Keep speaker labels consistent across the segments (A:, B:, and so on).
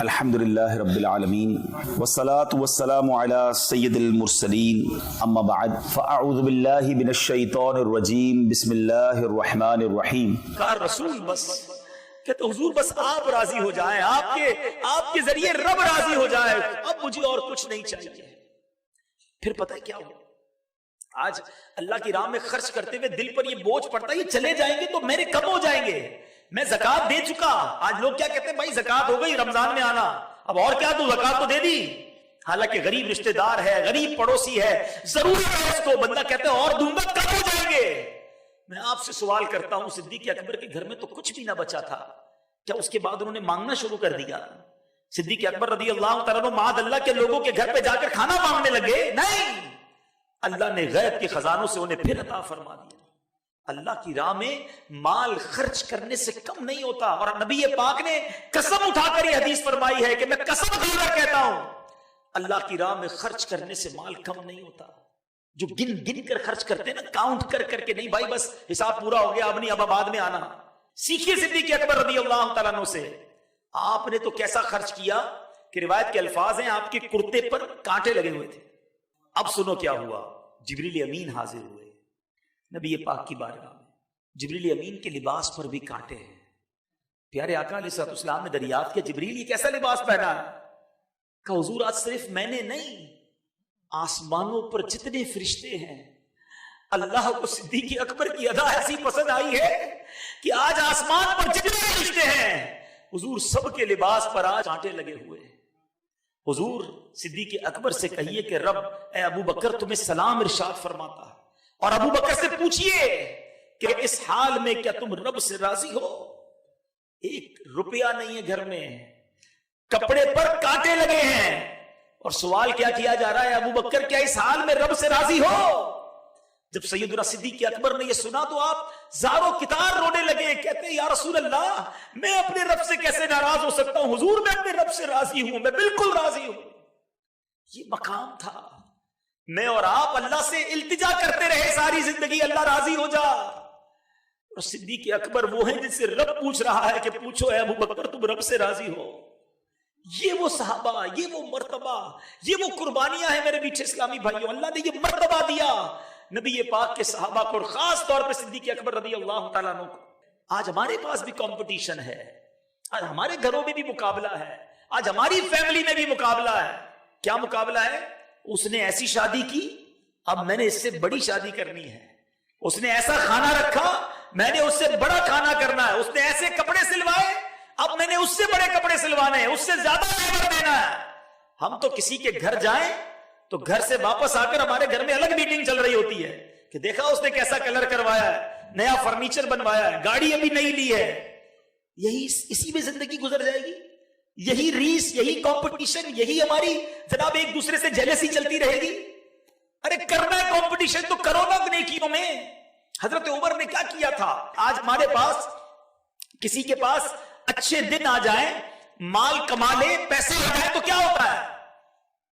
A: الحمدللہ رب العالمین والصلاة والسلام علی سید المرسلین اما بعد فاعوذ باللہ من الشیطان الرجیم بسم اللہ الرحمن الرحیم۔
B: کہا رسول بس کہتے حضور بس آپ راضی ہو جائیں، آپ کے ذریعے رب راضی ہو جائے، اب مجھے اور کچھ نہیں چاہیے۔ پھر پتہ ہے کیا ہو، آج اللہ کی راہ میں خرچ کرتے ہوئے دل پر یہ بوجھ پڑتا ہے یہ چلے جائیں گے تو میرے کب ہو جائیں گے، میں زکوٰۃ دے چکا۔ آج لوگ کیا کہتے ہیں، بھائی زکوٰۃ ہو گئی رمضان میں آنا، اب اور کیا تو زکوٰۃ تو دے دی، حالانکہ غریب رشتہ دار ہے، غریب پڑوسی ہے، ضرورت ہے اس کو، بندہ کہتے ہیں اور دوں گا کب ہو جائیں گے۔ میں آپ سے سوال کرتا ہوں، صدیق اکبر کے گھر میں تو کچھ بھی نہ بچا تھا، کیا اس کے بعد انہوں نے مانگنا شروع کر دیا؟ صدیق اکبر رضی اللہ تعالیٰ عنہ معاذ اللہ کے لوگوں کے گھر پہ جا کر کھانا مانگنے لگے؟ نہیں، اللہ نے غیب کے خزانوں سے انہیں پھر عطا فرما دیا۔ اللہ کی راہ میں مال خرچ کرنے سے کم نہیں ہوتا، اور نبی پاک نے قسم اٹھا کر یہ حدیث فرمائی ہے کہ میں قسم کھا کر کہتا ہوں اللہ کی راہ میں خرچ کرنے سے مال کم نہیں ہوتا۔ جو گن گن کر خرچ کرتے ہیں نا، کاؤنٹ کر کر کے نہیں، بھائی بس حساب پورا ہو گیا اب نہیں، اب بعد میں آنا۔ سیکھیے صدیق اکبر رضی اللہ تعالیٰ عنہ سے، آپ نے تو کیسا خرچ کیا کہ روایت کے الفاظ ہیں آپ کے کرتے پر کانٹے لگے ہوئے تھے۔ اب سنو کیا ہوا، جبریل امین حاضر ہوئے نبی پاک کی بارگاہ میں، جبریل امین کے لباس پر بھی کانٹے ہیں۔ پیارے آقا علیہ الصلوۃ والسلام نے دریافت کیا، جبریل یہ کیسا لباس پہنا ہے؟ کہا حضور آج صرف میں نے نہیں، آسمانوں پر جتنے فرشتے ہیں، اللہ کو صدیق اکبر کی ادا ایسی پسند آئی ہے کہ آج آسمان پر جتنے فرشتے ہیں حضور سب کے لباس پر آج کانٹے لگے ہوئے ہیں۔ حضور صدیق اکبر سے کہیے کہ رب اے ابو بکر تمہیں سلام ارشاد فرماتا ہے، اور ابو بکر سے پوچھئے کہ اس حال میں کیا تم رب سے راضی ہو؟ ایک روپیہ نہیں ہے گھر میں، کپڑے پر کانٹے لگے ہیں، اور سوال کیا کیا جا رہا ہے، ابو بکر کیا اس حال میں رب سے راضی ہو؟ جب سیدنا صدیق اکبر نے یہ سنا تو آپ زاروں کتار رونے لگے، کہتے ہیں یا رسول اللہ میں اپنے رب سے کیسے ناراض ہو سکتا ہوں، حضور میں اپنے رب سے راضی ہوں، میں بالکل راضی ہوں۔ یہ مقام تھا، میں اور آپ اللہ سے التجا کرتے رہے ساری زندگی، اللہ راضی ہو جا۔ اور صدیق اکبر وہ ہیں جن سے رب پوچھ رہا ہے کہ پوچھو اے ابو بکر تم رب سے راضی ہو؟ یہ وہ صحابہ، یہ وہ مرتبہ، یہ وہ قربانیاں ہیں میرے میٹھے اسلامی بھائیوں، اللہ نے یہ مرتبہ دیا نبی پاک کے صحابہ کو، اور خاص طور پہ صدیق اکبر رضی اللہ تعالیٰ عنہ کو۔ آج ہمارے پاس بھی کمپٹیشن ہے، آج ہمارے گھروں میں بھی مقابلہ ہے، آج ہماری فیملی میں بھی مقابلہ ہے۔ کیا مقابلہ ہے؟ اس نے ایسی شادی کی، اب میں نے اس سے بڑی شادی کرنی ہے، اس نے ایسا کھانا رکھا، میں نے اس سے بڑا کھانا کرنا ہے، اس نے ایسے کپڑے سلوائے، اب میں نے اس سے بڑے کپڑے سلوانے ہیں، اس سے زیادہ پیمنٹ دینا ہے۔ ہم تو کسی کے گھر جائیں تو گھر سے واپس آ کر ہمارے گھر میں الگ میٹنگ چل رہی ہوتی ہے کہ دیکھا اس نے کیسا کلر کروایا ہے، نیا فرنیچر بنوایا ہے، گاڑی ابھی نہیں لی ہے۔ یہی اسی میں زندگی گزر جائے گی، یہی ریس، یہی کمپٹیشن، یہی ہماری جناب ایک دوسرے سے جیلسی چلتی رہے گی۔ ارے کرنا ہے کمپٹیشن تو کرو نا نیکیوں میں۔ حضرت عمر نے کیا کیا تھا؟ آج ہمارے پاس کسی کے پاس اچھے دن آ جائیں، مال کما لے، پیسے آ جائیں تو کیا ہوتا ہے؟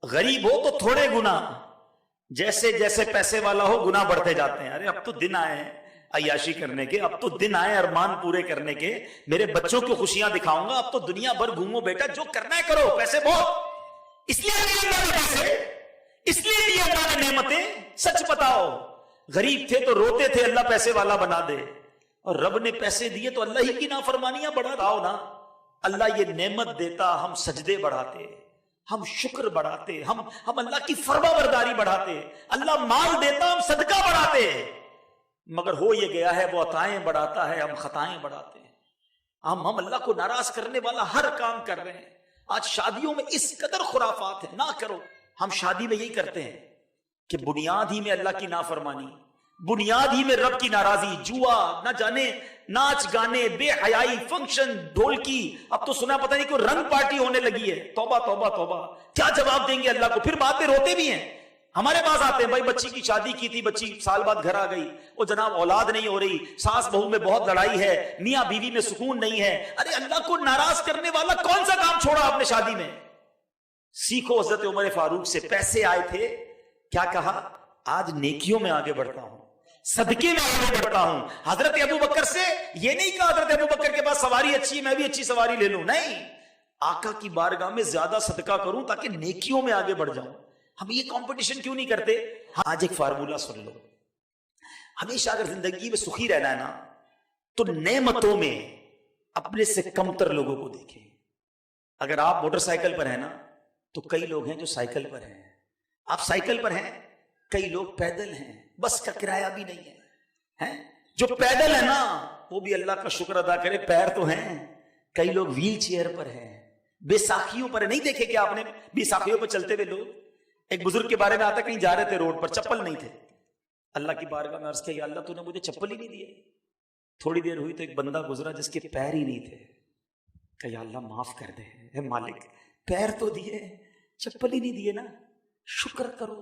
B: غریب ہو تو تھوڑے گنا، جیسے جیسے پیسے والا ہو گنا بڑھتے جاتے ہیں۔ ارے اب تو دن آئے ہیں عیاشی کرنے کے، اب تو دن آئے ارمان پورے کرنے کے، میرے بچوں کو خوشیاں دکھاؤں گا، اب تو دنیا بھر گھومو بیٹا، جو کرنا ہے کرو، پیسے بہت، اس لیے دیے اللہ نے نعمتیں۔ سچ بتاؤ، غریب تھے تو روتے تھے اللہ پیسے والا بنا دے، اور رب نے پیسے دیے تو اللہ ہی کی نافرمانیاں بڑھاؤ نا۔ اللہ یہ نعمت دیتا، ہم سجدے بڑھاتے، ہم شکر بڑھاتے، ہم اللہ کی فرما برداری بڑھاتے، اللہ مال دیتا ہم صدقہ بڑھاتے، مگر ہو یہ گیا ہے وہ عطائیں بڑھاتا ہے، ہم خطائیں بڑھاتے ہیں۔ ہم اللہ کو ناراض کرنے والا ہر کام کر رہے ہیں۔ آج شادیوں میں اس قدر خرافات ہیں، نہ کرو۔ ہم شادی میں یہی کرتے ہیں کہ بنیاد ہی میں اللہ کی نافرمانی، بنیاد ہی میں رب کی ناراضی، جوا، نہ جانے ناچ گانے، بے حیائی، فنکشن، ڈھولکی، اب تو سنا پتہ نہیں کوئی رنگ پارٹی ہونے لگی ہے۔ توبہ توبہ توبہ، کیا جواب دیں گے اللہ کو؟ پھر بعد میں روتے بھی ہیں، ہمارے پاس آتے ہیں، بھائی بچی کی شادی کی تھی، بچی سال بعد گھر آ گئی، وہ جناب اولاد نہیں ہو رہی، ساس بہو میں بہت لڑائی ہے، میاں بیوی میں سکون نہیں ہے۔ ارے اللہ کو ناراض کرنے والا کون سا کام چھوڑا آپ نے شادی میں؟ سیکھو حضرت عمر فاروق سے، پیسے آئے تھے، کیا کہا؟ آج نیکیوں میں آگے بڑھتا ہوں، صدقے میں آگے بڑھتا ہوں۔ حضرت ابو بکر سے یہ نہیں کہا حضرت ابو بکر کے پاس سواری اچھی، میں بھی اچھی سواری لے لوں، نہیں، آقا کی بارگاہ میں زیادہ صدقہ کروں تاکہ نیکیوں میں آگے بڑھ جاؤں. ہم یہ کمپٹیشن کیوں نہیں کرتے؟ آج ایک فارمولہ سن لو. ہمیشہ اگر زندگی میں سخی رہنا ہے نا تو نعمتوں میں اپنے سے کمتر لوگوں کو دیکھیں. اگر آپ موٹر سائیکل پر ہیں نا تو کئی لوگ ہیں جو سائیکل پر ہیں. آپ سائیکل پر ہیں, کئی لوگ پیدل ہیں, بس کا کرایہ بھی نہیں ہے. جو پیدل ہے نا وہ بھی اللہ کا شکر ادا کرے, پیر تو ہیں. کئی لوگ ویل چیئر پر ہیں, بے ساکھیوں پر. نہیں دیکھے کیا آپ نے بے ساکھیوں پر چلتے ہوئے لوگ؟ ایک بزرگ کے بارے میں آتا, کہیں جا رہے تھے روڈ پر, چپل نہیں تھے. اللہ کی بارگاہ میں عرض کیا, یا اللہ تو نے مجھے چپل ہی نہیں دیے. تھوڑی دیر ہوئی تو ایک بندہ گزرا جس کے پیر ہی نہیں تھے. کہ یا اللہ معاف کر دے, اے مالک پیر تو دیے, چپل ہی نہیں دیے نا, شکر کرو.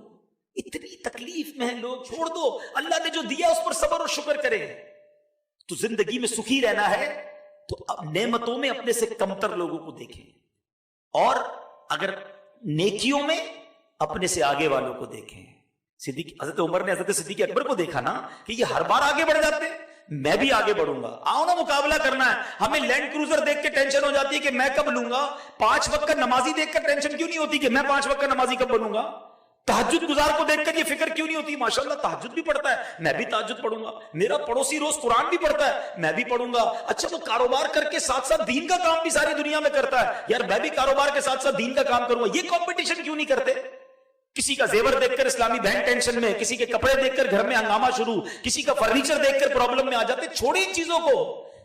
B: اتنی تکلیف میں ہیں لوگ, چھوڑ دو, اللہ نے جو دیا اس پر صبر اور شکر کرے. تو زندگی میں سخی رہنا ہے تو اب نعمتوں میں اپنے سے کمتر لوگوں کو دیکھیں, اور اگر نیکیوں میں اپنے سے آگے والوں کو دیکھیں. حضرت عمر نے حضرت صدیق اکبر کو دیکھا نا کہ یہ ہر بار آگے بڑھ جاتے, میں بھی آگے بڑھوں گا. آؤ نا مقابلہ کرنا ہے. ہمیں لینڈ کروزر دیکھ کے ٹینشن ہو جاتی ہے کہ میں کب لوں گا. 5 وقت کا نمازی دیکھ کر ٹینشن کیوں نہیں ہوتی کہ میں 5 وقت کا نمازی کب بنوں گا. تہجد گزار کو دیکھ کر یہ فکر کیوں نہیں ہوتی, ماشاءاللہ تہجد بھی پڑھتا ہے, میں بھی تہجد پڑھوں گا. میرا پڑوسی روز قرآن بھی پڑھتا ہے, میں بھی پڑھوں گا. اچھا وہ کاروبار کر کے ساتھ ساتھ دین کا کام بھی ساری دنیا میں کرتا ہے, یار میں بھی کاروبار کے ساتھ ساتھ دین کا کام کروں گا. یہ کمپٹیشن کیوں نہیں کرتے؟ کسی کا زیور دیکھ کر اسلامی بہن ٹینشن میں, کسی کے کپڑے دیکھ کر گھر میں ہنگامہ شروع, کسی کا فرنیچر دیکھ کر پرابلم میں آ جاتے. چھوڑیں ان چیزوں کو,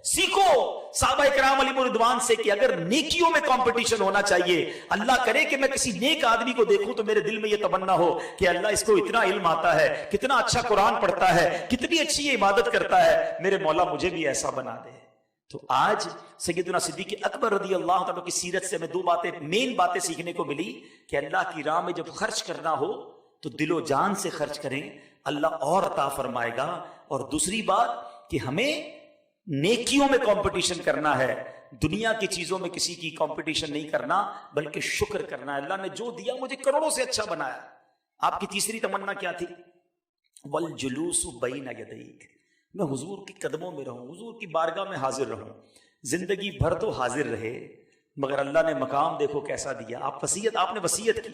B: سیکھو صحابہ کرام علیہ رضوان سے کہ اگر نیکیوں میں کمپٹیشن ہونا چاہیے. اللہ کرے کہ میں کسی نیک آدمی کو دیکھوں تو میرے دل میں یہ تمنا ہو کہ اللہ اس کو اتنا علم آتا ہے, کتنا اچھا قرآن پڑھتا ہے, کتنی اچھی یہ عبادت کرتا ہے, میرے مولا مجھے بھی ایسا بنا دے. تو آج سیدنا صدیق اکبر رضی اللہ تعالیٰ کی سیرت سے ہمیں 2 مین باتیں سیکھنے کو ملی کہ اللہ کی راہ میں جب خرچ کرنا ہو تو دل و جان سے خرچ کریں, اللہ اور عطا فرمائے گا. اور دوسری بات کہ ہمیں نیکیوں میں کمپٹیشن کرنا ہے, دنیا کی چیزوں میں کسی کی کمپٹیشن نہیں کرنا بلکہ شکر کرنا ہے. اللہ نے جو دیا مجھے کروڑوں سے اچھا بنایا. آپ کی تیسری تمنا کیا تھی؟ والجلوس بین یدیک, میں حضور کے قدموں میں رہوں, حضور کی بارگاہ میں حاضر رہوں. زندگی بھر تو حاضر رہے مگر اللہ نے مقام دیکھو کیسا دیا. آپ نے وصیت کی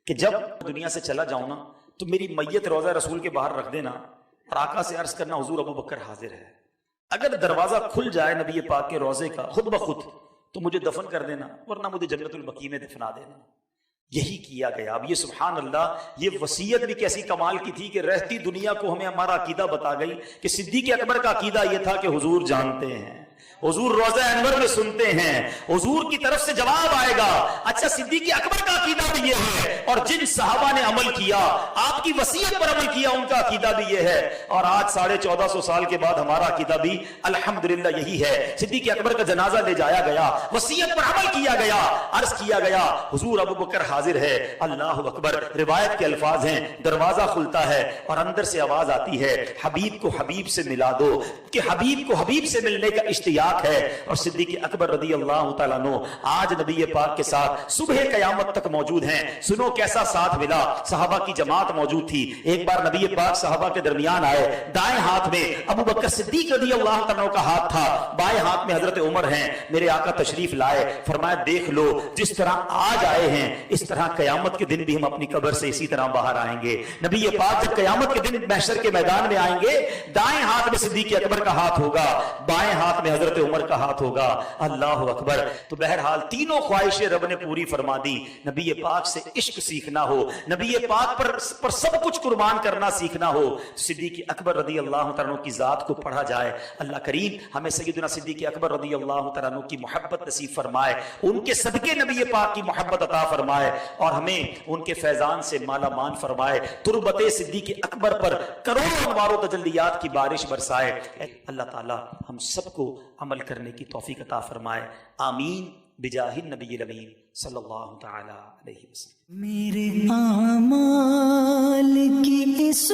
B: کہ جب دنیا سے چلا جاؤں نا تو میری میت روضہ رسول کے باہر رکھ دینا اور آقا سے عرض کرنا حضور ابو بکر حاضر ہے. اگر دروازہ کھل جائے نبی پاک کے روضے کا خود بخود تو مجھے دفن کر دینا, ورنہ مجھے جنت البقیع میں دفنا دینا. یہی کیا گیا. اب یہ سبحان اللہ, یہ وصیت بھی کیسی کمال کی تھی کہ رہتی دنیا کو ہمیں ہمارا عقیدہ بتا گئی کہ صدیق اکبر کا عقیدہ یہ تھا کہ حضور جانتے ہیں, حضور روضہ انور میں سنتے ہیں, حضور کی طرف سے جواب آئے گا. اچھا صدیق اکبر کا عقیدہ بھی یہ ہے, اور جن صحابہ نے عمل کیا, آپ کی وصیت پر عمل کیا, ان کا عقیدہ بھی یہ ہے. اور آج 1450 سال کے بعد ہمارا عقیدہ بھی الحمدللہ یہی ہے. صدیق اکبر کا جنازہ لے جایا گیا, وصیت پر عمل کیا گیا, عرض کیا گیا حضور ابو بکر حاضر ہے. اللہ اکبر. روایت کے الفاظ ہیں, دروازہ کھلتا ہے اور اندر سے آواز آتی ہے حبیب کو حبیب سے ملا دو, کہ حبیب کو حبیب سے ملنے کا اشتیاق ہے. اور صدیق اکبر رضی اللہ تعالیٰ عنہ آج نبی پاک کے ساتھ صبح قیامت تک موجود ہیں. سنو کیسا ساتھ ملا. صحابہ کی جماعت موجود تھی. ایک بار نبی پاک صحابہ کے درمیان آئے, دائیں ہاتھ میں ابو بکر صدیق رضی اللہ تعالیٰ کا ہاتھ تھا, بائیں ہاتھ میں حضرت عمر ہیں. میرے آقا تشریف لائے, فرمایا دیکھ لو جس طرح آج آئے ہیں اس طرح قیامت کے دن بھی ہم اپنی قبر سے اسی طرح باہر آئیں گے. نبی پاک جب قیامت کے دن محشر کے میدان میں آئیں گے, دائیں ہاتھ میں صدیق اکبر کا ہاتھ ہوگا, بائیں ہاتھ میں حضرت عمر کا ہاتھ ہوگا. اللہ اکبر. تو بہرحال تینوں خواہشیں رب نے پوری فرما دی. نبی پاک سے عشق سیکھنا ہو, نبی پاک پر سب کچھ قربان کرنا سیکھنا ہو, صدیق اکبر رضی اللہ تعالیٰ کی ذات کو پڑھا جائے. اللہ کریم ہمیں سیدنا صدیق اکبر رضی اللہ تعالیٰ کی محبت نصیب فرمائے, ان کے صدقے نبی پاک کی محبت عطا فرمائے, اور ہمیں ان کے فیضان سے مالا مان فرمائے. تربت صدیق اکبر پر کروڑوں انوار و تجلیات کی بارش برسائے. اللہ تعالی ہم سب کو عمل کرنے کی توفیق عطا فرمائے. آمین بجاہ النبی الامین صلی اللہ تعالی علیہ وسلم.
C: میرے اعمال کی اس